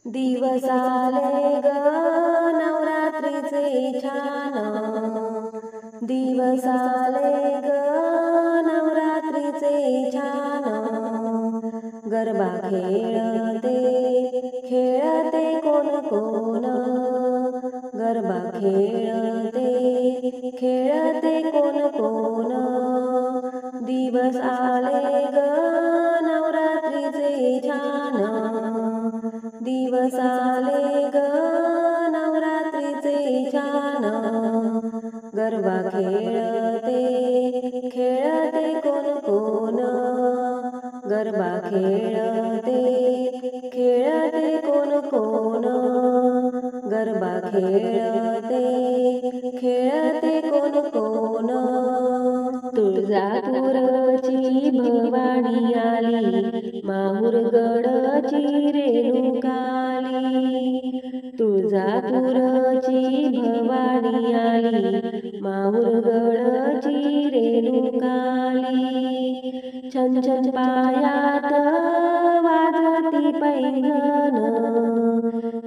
दिवस आले ग नवरात्रीचे छान, दिवस आले ग नवरात्रीचे छान। गरबा खेळते खेळते कोण कोण, गरबा खेळते खेळते कोण कोण। दिवस आले ग नवरात्रीचे छान, दिवस आले ग नवरात्रीचे छान। गरबा खेळते खेळते कोण कोण, गरबा खेळते खेळते कोण कोण। गरबा खेळते खेळते कोण कोण। तुळजापूरची भवानी आली, माहुरगडची रेणुकाली। तुळजापूरची भवानी आली, माहुरगडची रेणुकाली। छन छन पायात वाजती पैंजण,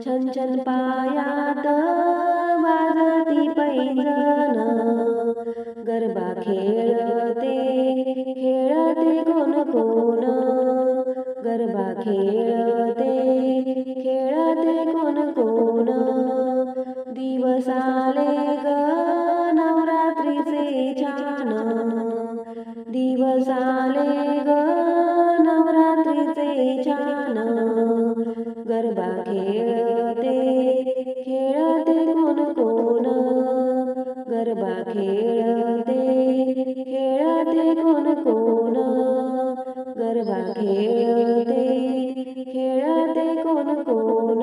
छन छन पायात वाजती पैंजण। गरबा खेळते खेळते कोण कोण, गरबा खेळते खेळते कोण कोण। दिवस आले ग नवरात्रीचे छान, दिवस आले ग नवरात्रीचे छान। गरबा खेळते खेळते कोण कोण, गरबा खेळते खेळते कोण कोण। गरबा खेळते खेळते कोण कोण।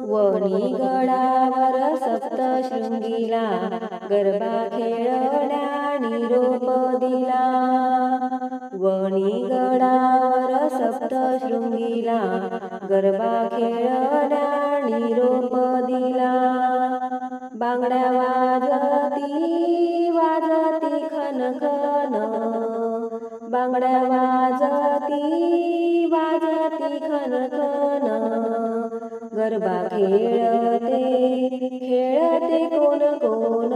वणी गडावर सप्तशृंगीला, गरबा खेळण्या निरोप दिला। वणी गडावर सप्तशृंगीला, गरबा खेळण्या निरोप दिला। बांगड्या वाजती वाजती खन खन, बांगड्या वाजती वाजती खन खन। गरबा खेळते खेळते कोण कोण,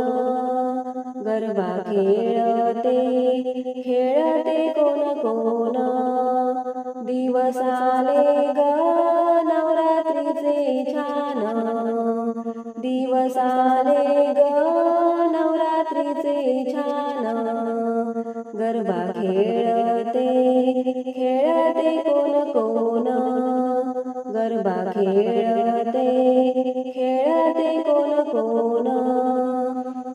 गरबा खेळते खेळते कोण कोण। दिवस आले ग नवरात्रीचे छान, दिवस आले ग नवरात्रीचे छान। गरबा खेळते खेळते कोण कोण, गरबा खेळते खेळते कोण कोण।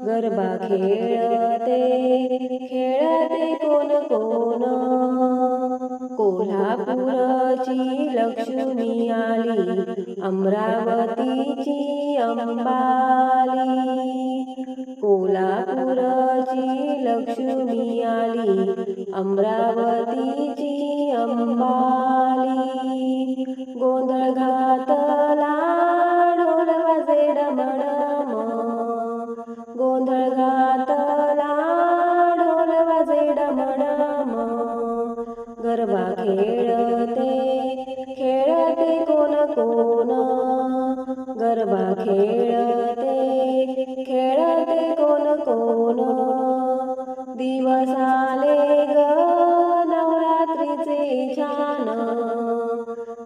गरबा खेळते खेळते कोण कोण। कोल्हापूरची लक्ष्मी आली, अमरावतीची अंबाली। कोल्हापूरची लक्ष्मी आली, अमरावतीची अंबाली। गोंधळ घातला ढोल वाजे डमडम, गोंधळ घातला ढोल वाजे डमडम। गरबा खेळते खेळते कोण कोण, गरबा खेळते खेळते कोण कोण। दिवस आले ग नवरात्रीचे छान,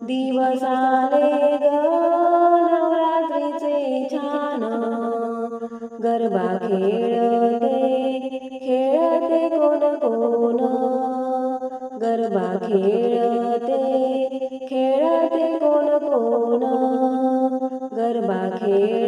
दिवस आले ग नवरात्रीचे छान। गरबा खेळते खेळते कोण कोण, गरबा खेळते खेळते कोण कोण। गरबा खेळ